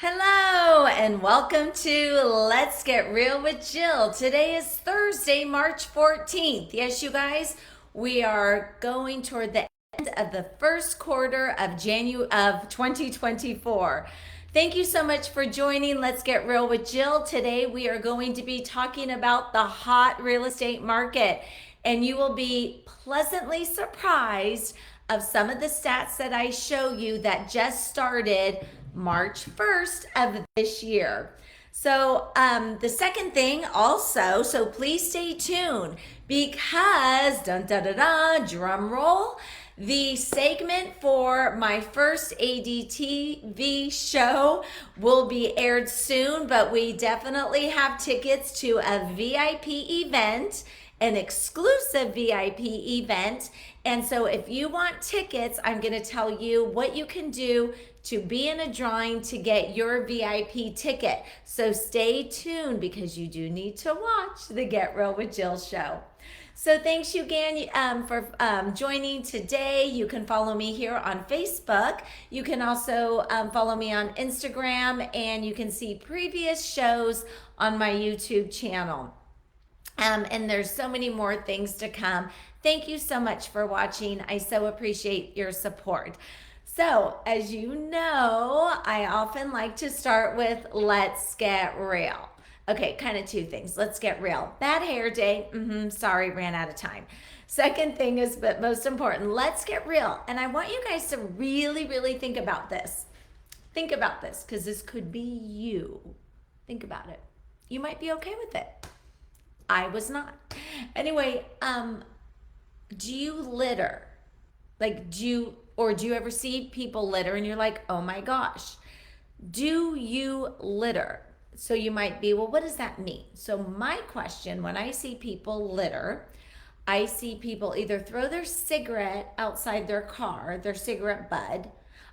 Hello and welcome to Let's Get Real with Jill. Today is Thursday, March 14th. Yes, you guys, we are going toward the end of the first quarter of January of 2024. Thank you so much for joining Let's Get Real with Jill. Today we are going to be talking about the hot real estate market, and you will be pleasantly surprised of some of the stats that I show you that just started March 1st of this year. So the second thing also, so please stay tuned because dun dun dun dun, drum roll, the segment for my first ADTV show will be aired soon, but we definitely have tickets to a VIP event, an exclusive VIP event. And so if you want tickets, I'm going to tell you what you can do to be in a drawing to get your VIP ticket. So stay tuned because you do need to watch the Get Real with Jill show. So thanks you again for joining today. You can follow me here on Facebook. You can also follow me on Instagram, and you can see previous shows on my YouTube channel. And there's so many more things to come. Thank you so much for watching. I so appreciate your support. So, as you know, I often like to start with let's get real. Okay, kind of two things. Let's get real. Bad hair day. Sorry, ran out of time. Second thing is, but most important, let's get real. And I want you guys to really, really think about this. Think about this because this could be you. Think about it. You might be okay with it. I was not. Anyway, do you litter? Like, do you ever see people litter and you're like, oh my gosh, do you litter? So you might be, well, what does that mean? So my question, when I see people litter, I see people either throw their cigarette outside their car, their cigarette bud.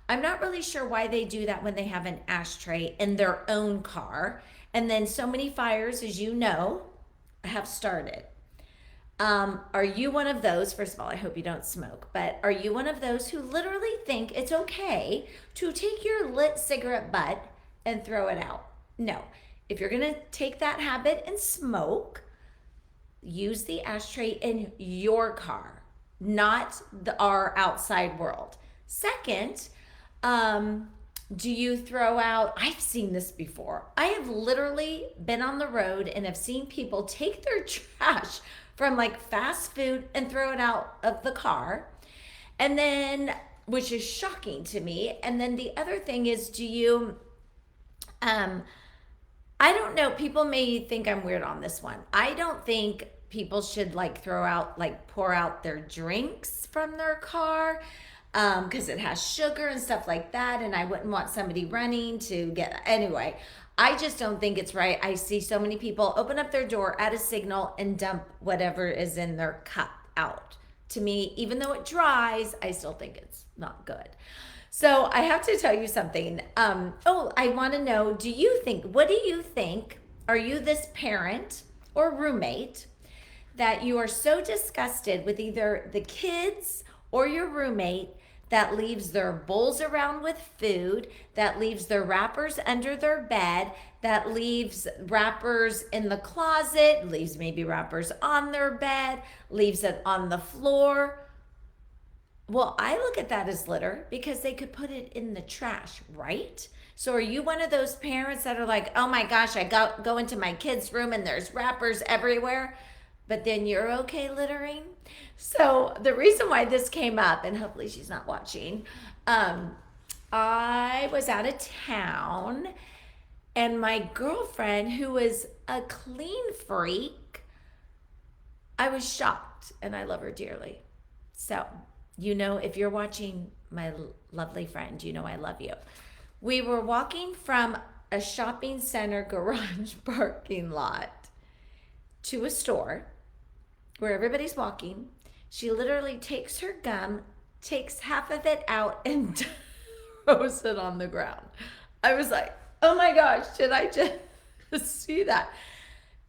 I'm not really sure why they do that when they have an ashtray in their own car. And then so many fires, as you know, have started. Are you one of those? First of all, I hope you don't smoke, but are you one of those who literally think it's okay to take your lit cigarette butt and throw it out? No. If you're going to take that habit and smoke, use the ashtray in your car, not our outside world. Second, do you throw out, I've seen this before. I have literally been on the road and have seen people take their trash from like fast food and throw it out of the car. And then, which is shocking to me. And then the other thing is, do you, I don't know, people may think I'm weird on this one. I don't think people should like pour out their drinks from their car because it has sugar and stuff like that. And I wouldn't want somebody running to get, anyway, I just don't think it's right. I see so many people open up their door at a signal and dump whatever is in their cup out. To me, even though it dries, I still think it's not good. So I have to tell you something. I want to know, what do you think? Are you this parent or roommate that you are so disgusted with either the kids or your roommate that leaves their bowls around with food, that leaves their wrappers under their bed, that leaves wrappers in the closet, leaves maybe wrappers on their bed, leaves it on the floor? Well, I look at that as litter because they could put it in the trash, right? So are you one of those parents that are like, oh my gosh, I go into my kid's room and there's wrappers everywhere, but then you're okay littering? So the reason why this came up, and hopefully she's not watching, I was out of town and my girlfriend, who is a clean freak, I was shocked, and I love her dearly. So, if you're watching, my lovely friend, I love you. We were walking from a shopping center garage parking lot to a store where everybody's walking. She literally takes her gum, takes half of it out, and throws it on the ground. I was like, oh my gosh, did I just see that?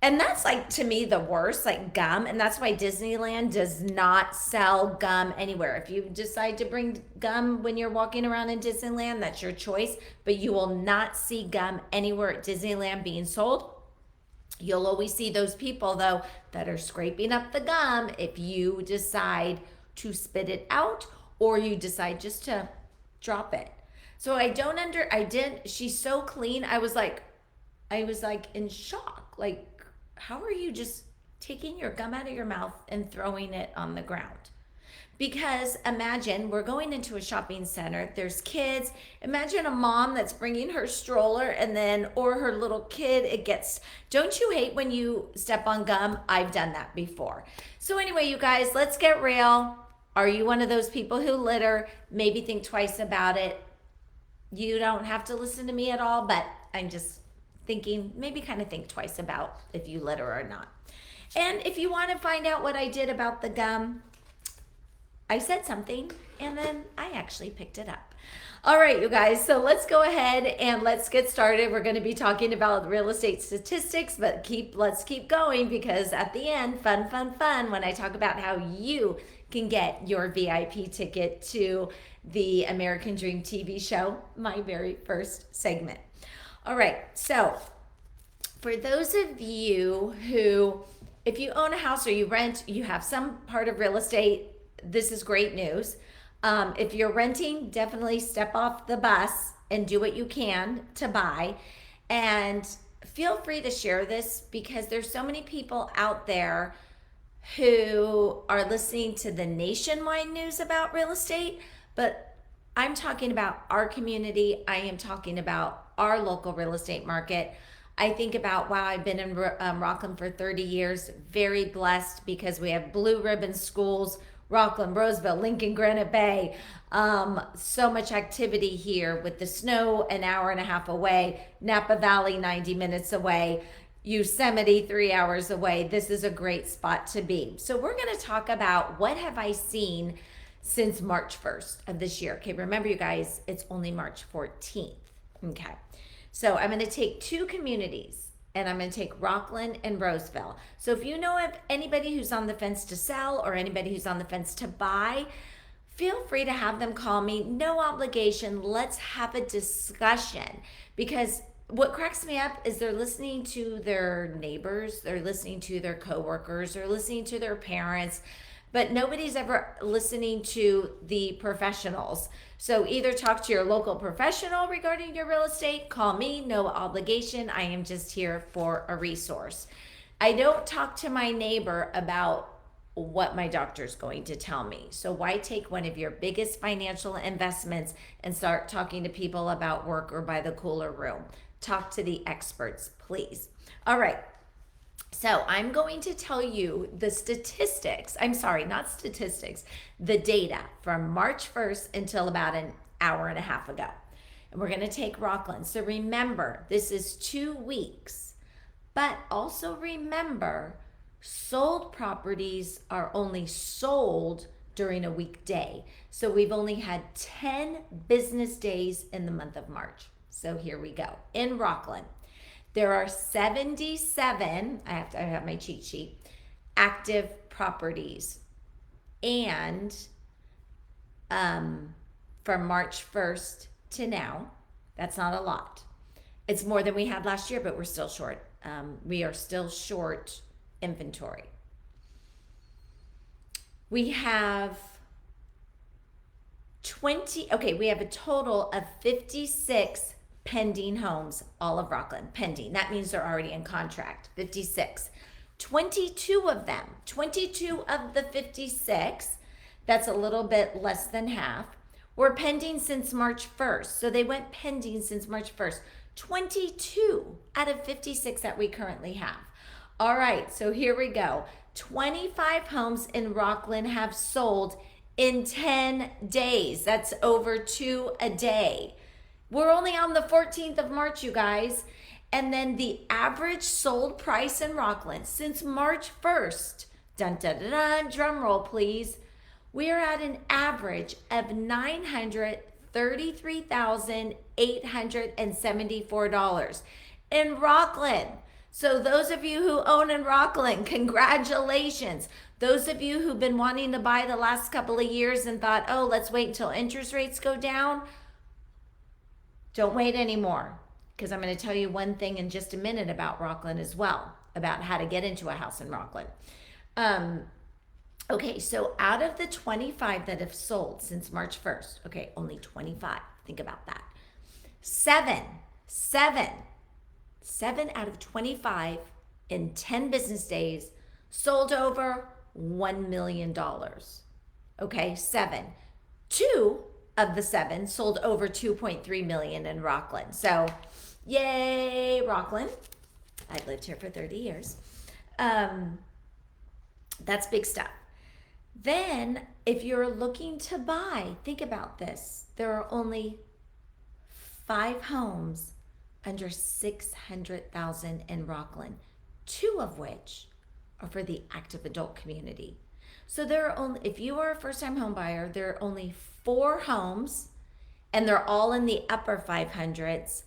And that's like to me the worst, like gum. And that's why Disneyland does not sell gum anywhere. If you decide to bring gum when you're walking around in Disneyland, that's your choice. But you will not see gum anywhere at Disneyland being sold. You'll always see those people though that are scraping up the gum if you decide to spit it out or you decide just to drop it. So she's so clean. I was like in shock. Like, how are you just taking your gum out of your mouth and throwing it on the ground? Because imagine we're going into a shopping center, there's kids. Imagine a mom that's bringing her stroller and then, or her little kid, don't you hate when you step on gum? I've done that before. So, anyway, you guys, let's get real. Are you one of those people who litter? Maybe think twice about it. You don't have to listen to me at all, but I'm just thinking, maybe kind of think twice about if you litter or not. And if you want to find out what I did about the gum, I said something and then I actually picked it up. All right, you guys, so let's go ahead and let's get started. We're going to be talking about real estate statistics, but let's keep going because at the end, fun, when I talk about how you can get your VIP ticket to the American Dream TV show, my very first segment. All right, so for those of you who, if you own a house or you rent, you have some part of real estate, this is great news. If you're renting, definitely step off the bus and do what you can to buy. And feel free to share this because there's so many people out there who are listening to the nationwide news about real estate, but I'm talking about our community. I am talking about our local real estate market. I think about, wow, I've been in Rockland for 30 years, very blessed because we have blue ribbon schools, Rockland, Roseville, Lincoln, Granite Bay. So much activity here with the snow an hour and a half away, Napa Valley 90 minutes away, Yosemite 3 hours away. This is a great spot to be. So we're going to talk about what have I seen since March 1st of this year. Okay, remember you guys, it's only March 14th. Okay, so I'm going to take two communities and I'm going to take Rockland and Roseville. So if you know of anybody who's on the fence to sell or anybody who's on the fence to buy, feel free to have them call me. No obligation. Let's have a discussion because what cracks me up is they're listening to their neighbors, they're listening to their coworkers, they're listening to their parents, but nobody's ever listening to the professionals. So either talk to your local professional regarding your real estate, call me, no obligation. I am just here for a resource. I don't talk to my neighbor about what my doctor's going to tell me. So why take one of your biggest financial investments and start talking to people about work or by the cooler room? Talk to the experts, please. All right. So I'm going to tell you the statistics. I'm sorry, not statistics, the data from March 1st until about an hour and a half ago. And we're going to take Rockland. So remember, this is 2 weeks. But also remember, sold properties are only sold during a weekday. So we've only had 10 business days in the month of March. So here we go. In Rockland, there are 77, I have my cheat sheet, active properties. And from March 1st to now, that's not a lot. It's more than we had last year, but we're still short. We are still short inventory. We have we have a total of 56 pending homes, all of Rockland, pending. That means they're already in contract, 56. 22 of the 56, that's a little bit less than half, were pending since March 1st. So they went pending since March 1st. 22 out of 56 that we currently have. All right, so here we go. 25 homes in Rockland have sold in 10 days. That's over 2 a day. We're only on the 14th of March, you guys. And then the average sold price in Rockland since March 1st, dun dun dun dun, drum roll please, we're at an average of $933,874 in Rockland. So those of you who own in Rockland, congratulations. Those of you who've been wanting to buy the last couple of years and thought, oh, let's wait until interest rates go down, don't wait anymore, because I'm going to tell you one thing in just a minute about Rockland as well, about how to get into a house in Rockland. Okay, so out of the 25 that have sold since March 1st, okay, only 25. Think about that. Seven out of 25 in 10 business days sold over $1 million. Okay, 7. 2 of the 7 sold over 2.3 million in Rockland. So, yay, Rockland. I've lived here for 30 years. That's big stuff. Then, if you're looking to buy, think about this. There are only 5 homes under 600,000 in Rockland, 2 of which are for the active adult community. So there are only, if you are a first-time home buyer, there are only 4 homes, and they're all in the upper 500s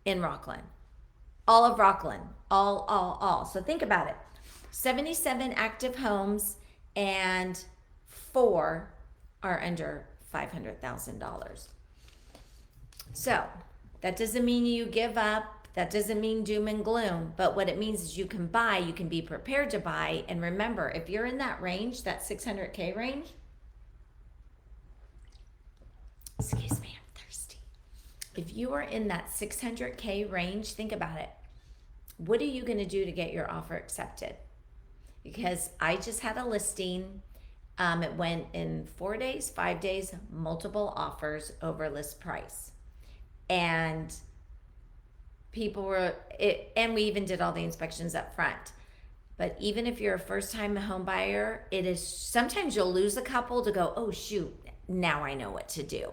in Rockland. All of Rockland, all. So think about it. 77 active homes and 4 are under $500,000. So that doesn't mean you give up. That doesn't mean doom and gloom. But what it means is you can buy, you can be prepared to buy. And remember, if you're in that range, that 600K range, excuse me, I'm thirsty. If you are in that 600K range, think about it. What are you going to do to get your offer accepted? Because I just had a listing. It went in 4 days, 5 days, multiple offers over list price. And people were, and we even did all the inspections up front. But even if you're a first-time home buyer, it is, sometimes you'll lose a couple to go, oh shoot, now I know what to do.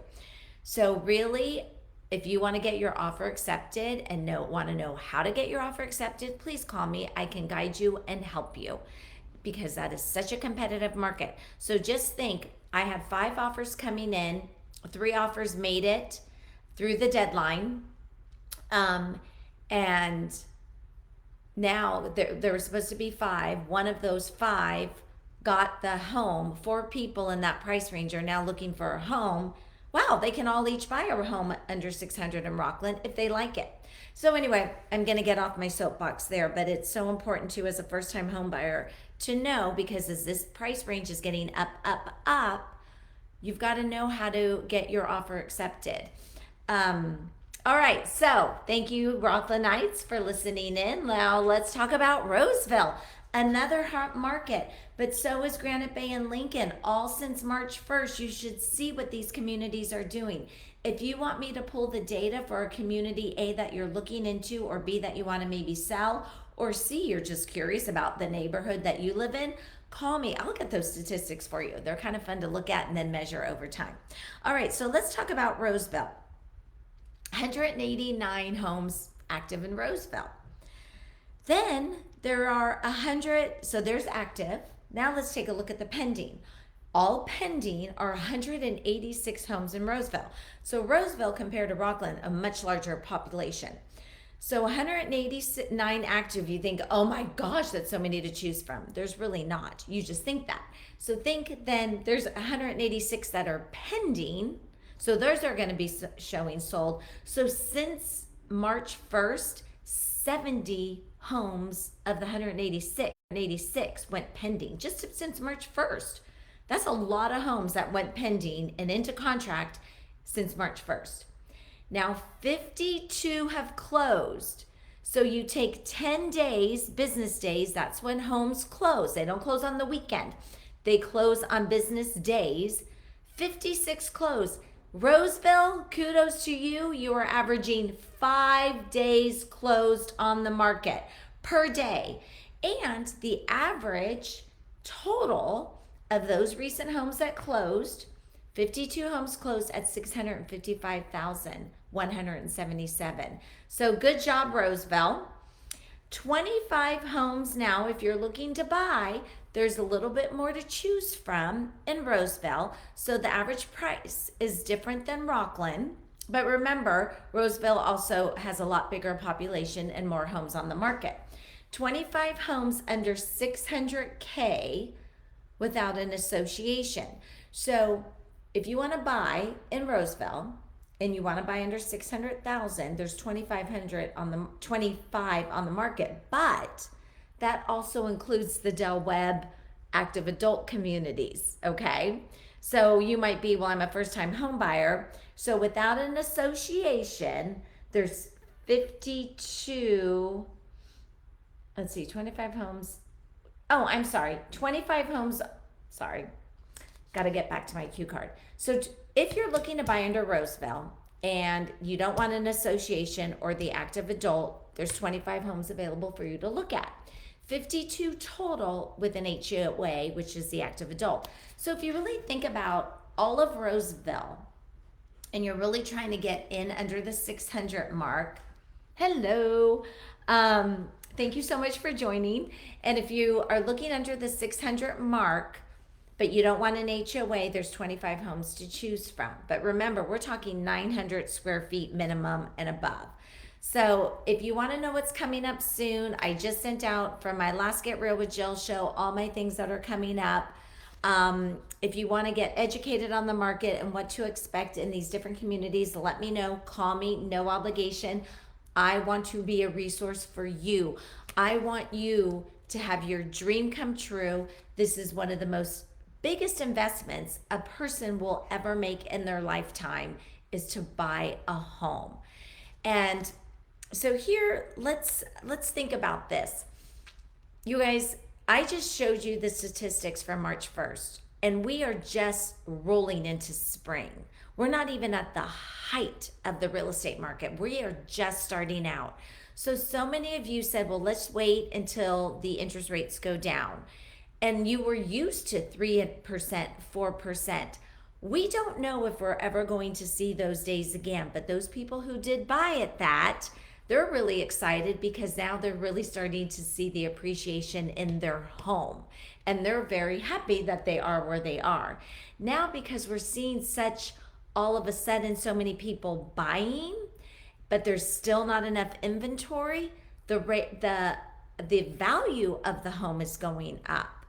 So really, if you want to get your offer accepted and want to know how to get your offer accepted, please call me. I can guide you and help you, because that is such a competitive market. So just think, I had 5 offers coming in, 3 offers made it through the deadline. And now there were supposed to be 5. One of those 5 got the home. 4 people in that price range are now looking for a home. Wow, they can all each buy a home under 600 in Rockland if they like it. So anyway, I'm going to get off my soapbox there, but it's so important to, as a first-time home buyer, to know, because as this price range is getting up, you've got to know how to get your offer accepted. All right, so thank you, Rocklandites, for listening in. Now let's talk about Roseville, another hot market, but so is Granite Bay and Lincoln. All since March 1st, you should see what these communities are doing. If you want me to pull the data for a community A that you're looking into, or B that you want to maybe sell, or C you're just curious about the neighborhood that you live in, call me. I'll get those statistics for you. They're kind of fun to look at and then measure over time. All right, so let's talk about Roseville. 189 homes active in Roseville. Then there are 100, so there's active. Now let's take a look at the pending. All pending are 186 homes in Roseville. So Roseville, compared to Rockland, a much larger population. So 189 active, you think, oh my gosh, that's so many to choose from. There's really not. You just think that. So think then there's 186 that are pending. So those are going to be showing sold. So since March 1st, 70 homes of the 186 went pending, just since March 1st. That's a lot of homes that went pending and into contract since March 1st. Now 52 have closed. So you take 10 days, business days, that's when homes close. They don't close on the weekend. They close on business days. 56 close. Roseville, kudos to you. You are averaging 5 days closed on the market per day. And the average total of those recent homes that closed, 52 homes closed at $655,177. So good job, Roseville. 25 homes now, if you're looking to buy, there's a little bit more to choose from in Roseville. So the average price is different than Rockland. But remember, Roseville also has a lot bigger population and more homes on the market. 25 homes under 600K without an association. So if you want to buy in Roseville and you want to buy under 600,000, there's 25 on the market, but that also includes the Del Webb active adult communities, okay? So you might be, well, I'm a first time home buyer. So without an association, there's 52, let's see, 25 homes. Oh, I'm sorry, 25 homes. Sorry, got to get back to my cue card. So if you're looking to buy under Roseville and you don't want an association or the active adult, there's 25 homes available for you to look at. 52 total with an HOA, which is the active adult. So if you really think about all of Roseville and you're really trying to get in under the 600 mark, hello. Thank you so much for joining. And if you are looking under the 600 mark, but you don't want an HOA, there's 25 homes to choose from. But remember, we're talking 900 square feet minimum and above. So if you want to know what's coming up soon, I just sent out from my last Get Real with Jill show all my things that are coming up. If you want to get educated on the market and what to expect in these different communities, let me know. Call me, no obligation. I want to be a resource for you. I want you to have your dream come true. This is one of the biggest investments a person will ever make in their lifetime, is to buy a home. And so here, let's think about this. You guys, I just showed you the statistics from March 1st, and we are just rolling into spring. We're not even at the height of the real estate market. We are just starting out. So many of you said, well, let's wait until the interest rates go down. And you were used to 3%, 4%. We don't know if we're ever going to see those days again, but those people who did buy at that, they're really excited because now they're really starting to see the appreciation in their home. And they're very happy that they are where they are. Now, because we're seeing all of a sudden so many people buying, but there's still not enough inventory, the value of the home is going up.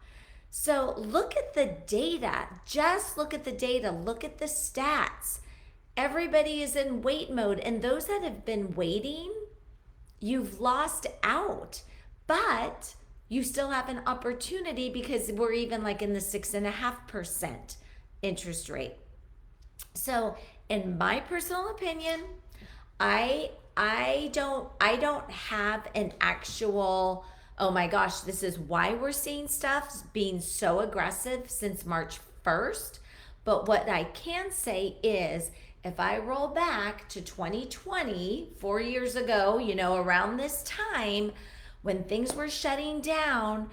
So look at the data. Just look at the data. Look at the stats. Everybody is in wait mode. And those that have been waiting, you've lost out. But you still have an opportunity because we're even like in the 6.5% interest rate. So in my personal opinion, I don't have an actual, oh my gosh, this is why we're seeing stuff being so aggressive since March 1st. But what I can say is, if I roll back to 2020, 4 years ago, around this time when things were shutting down,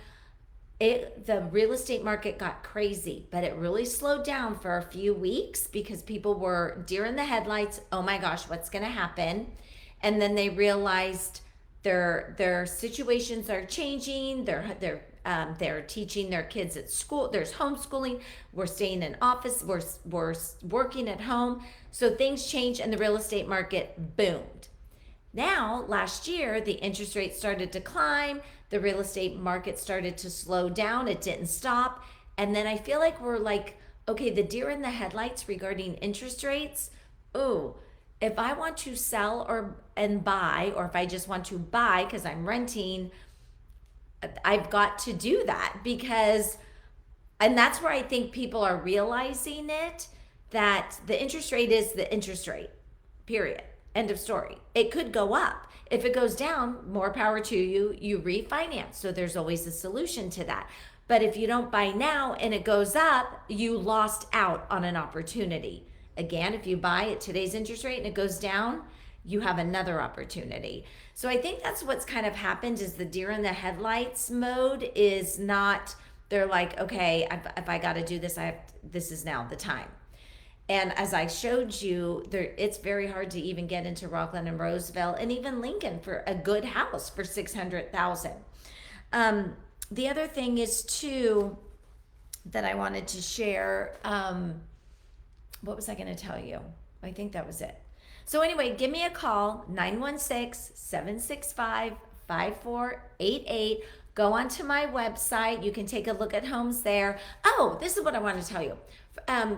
the real estate market got crazy, but it really slowed down for a few weeks because people were deer in the headlights. Oh my gosh, what's going to happen? And then they realized their situations are changing. They're teaching their kids at school. There's homeschooling. We're staying in office. We're working at home. So things changed and the real estate market boomed. Now, last year, the interest rate started to climb. The real estate market started to slow down. It didn't stop. And then I feel like we're like, okay, the deer in the headlights regarding interest rates. Ooh, if I want to sell and buy, or if I just want to buy because I'm renting, I've got to do that and that's where I think people are realizing that the interest rate is the interest rate, period. End of story. It could go up. If it goes down, more power to you. You refinance. So there's always a solution to that. But if you don't buy now and it goes up, you lost out on an opportunity. Again, if you buy at today's interest rate and it goes down, you have another opportunity. So I think that's what's kind of happened, is the deer in the headlights mode is not, they're like, okay, if I got to do this, this is now the time. And as I showed you, it's very hard to even get into Rockland and Roseville and even Lincoln for a good house for $600,000. The other thing is too that I wanted to share. What was I going to tell you? I think that was it. So anyway, give me a call, 916-765-5488. Go onto my website. You can take a look at homes there. Oh, this is what I want to tell you.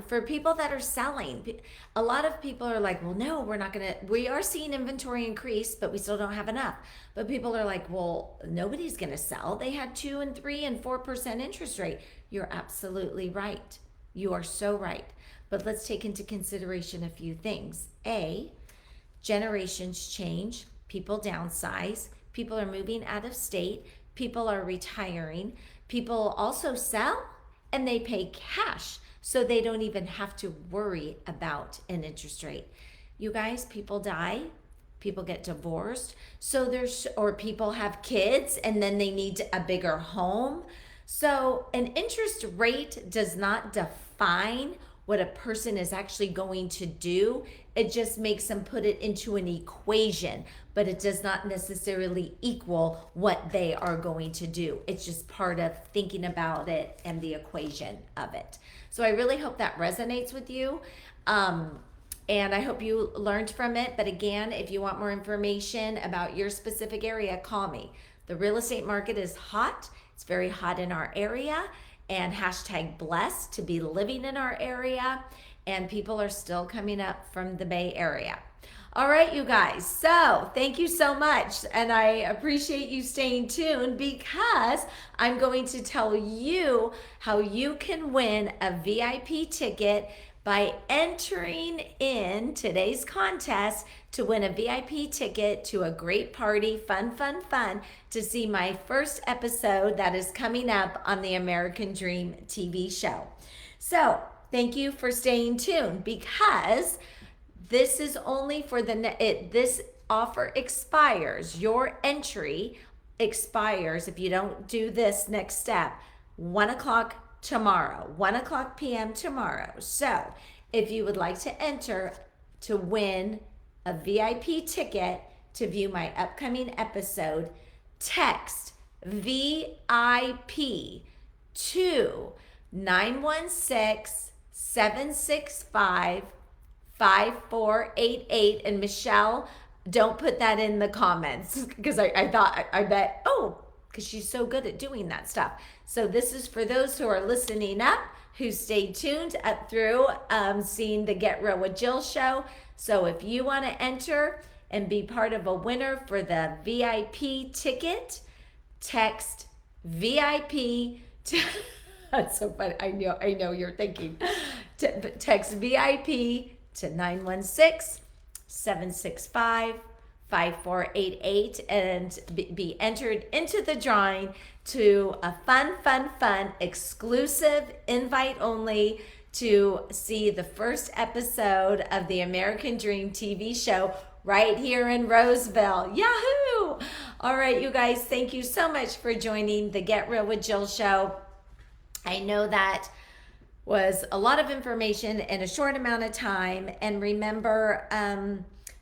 For people that are selling, a lot of people are like, well, no, we're not going to, we are seeing inventory increase, but we still don't have enough. But people are like, well, nobody's going to sell. They had 2 and 3 and 4% interest rate. You're absolutely right. You are so right. But let's take into consideration a few things. A, generations change, people downsize, people are moving out of state, people are retiring, people also sell and they pay cash, so they don't even have to worry about an interest rate. You guys, people die, people get divorced, or people have kids and then they need a bigger home. So an interest rate does not define what a person is actually going to do. It just makes them put it into an equation, but it does not necessarily equal what they are going to do. It's just part of thinking about it and the equation of it. So I really hope that resonates with you. And I hope you learned from it. But again, if you want more information about your specific area, call me. The real estate market is hot. It's very hot in our area. And hashtag blessed to be living in our area. And people are still coming up from the Bay Area. All right, you guys. So thank you so much. And I appreciate you staying tuned, because I'm going to tell you how you can win a VIP ticket by entering in today's contest to win a VIP ticket to a great party, fun, to see my first episode that is coming up on the American Dream TV show. So thank you for staying tuned, because this is only for this offer expires. Your entry expires if you don't do this next step, 1 o'clock tomorrow, 1 o'clock p.m. tomorrow. So if you would like to enter to win a VIP ticket to view my upcoming episode, text VIP to 916-765-5488. And Michelle, don't put that in the comments, because I bet, because she's so good at doing that stuff. So this is for those who are listening up, who stayed tuned up through seeing the Get Real with Jill show. So if you want to enter and be part of a winner for the VIP ticket, text VIP to that's so funny. I know you're thinking. Text VIP to 916-765-5488 and be entered into the drawing to a fun exclusive invite only to see the first episode of the American Dream TV show right here in Roseville. Yahoo! All right, you guys, thank you so much for joining the Get Real with Jill show. I know that was a lot of information in a short amount of time. And remember,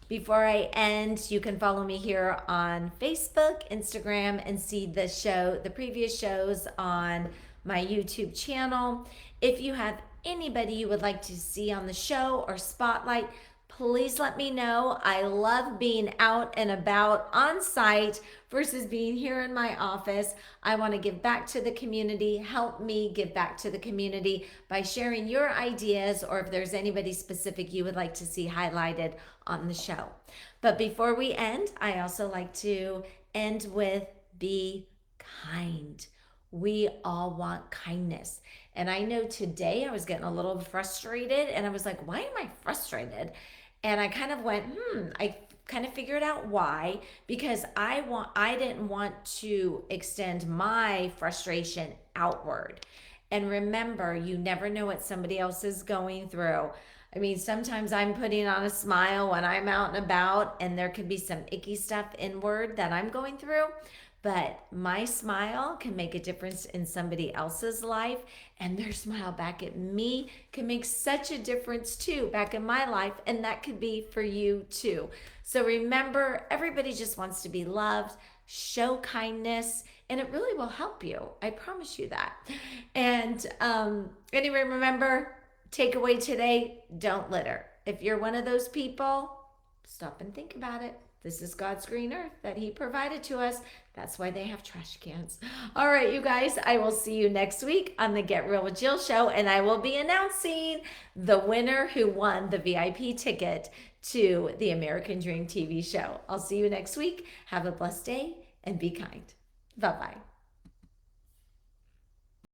before I end, you can follow me here on Facebook, Instagram, and see the previous shows on my YouTube channel. If you have anybody you would like to see on the show or spotlight, please let me know. I love being out and about on site versus being here in my office. I want to give back to the community. Help me give back to the community by sharing your ideas, or if there's anybody specific you would like to see highlighted on the show. But before we end, I also like to end with be kind. We all want kindness. And I know today I was getting a little frustrated, and I was like, why am I frustrated? And I kind of went, I kind of figured out why, because I didn't want to extend my frustration outward. And remember, you never know what somebody else is going through. I mean, sometimes I'm putting on a smile when I'm out and about, and there could be some icky stuff inward that I'm going through. But my smile can make a difference in somebody else's life, and their smile back at me can make such a difference too back in my life, and that could be for you too. So remember, everybody just wants to be loved. Show kindness, and it really will help you. I promise you that. And anyway, remember, takeaway today, don't litter. If you're one of those people, Stop and think about it. This is God's green earth that He provided to us. That's why they have trash cans. All right, you guys, I will see you next week on the Get Real with Jill show, and I will be announcing the winner who won the VIP ticket to the American Dream TV show. I'll see you next week. Have a blessed day and be kind. Bye bye.